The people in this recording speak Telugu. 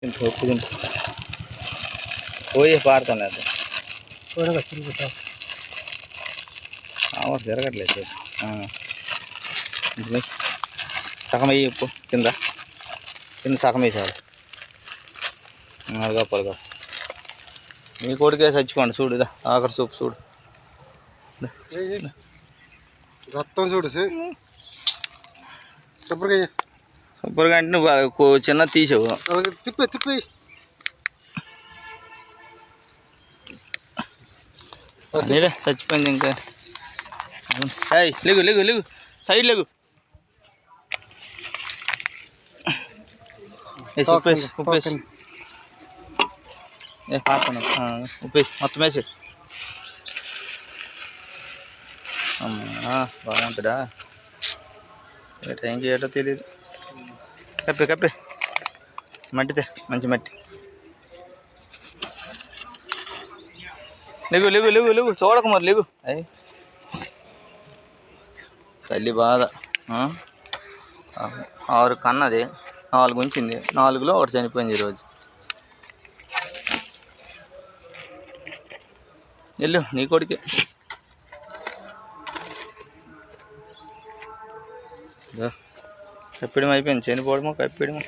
ఉప్పు తింటా పోయి పారుతాను అది జరగట్లేదు సగం వేయి ఉప్పు కింద సగం వేసారు అదిగా పొలగా మీ కొడుకే చచ్చిపోండి చూడు ఇదా ఆఖరి సూపు చూడు రక్తం చూడు సూపర్గా అంటే నువ్వు చిన్న తీసావు తిప్పి నీరే చచ్చిపోయింది ఇంకా లేగు లేగు లేగు సైడ్ లేగు ఉప్పేసి ఉప్పేసి పాపను ఉప్పేసి మొత్తం వేసి అమ్మా బాగుంటుందా ఏ టైంకి ఏటో తెలియదు కప్పే మట్టితే మంచి మట్టి లేవు లేవు లేవు లేవు చూడక మరి లేవు అయ్యి తల్లి బాధ 6 కన్నది 4 ఉంచింది 4లో 1 చనిపోయింది ఈరోజు వెళ్ళు నీ కొడుకే కప్పిడం అయిపోయింది చనిపోవడమో కప్పిడమో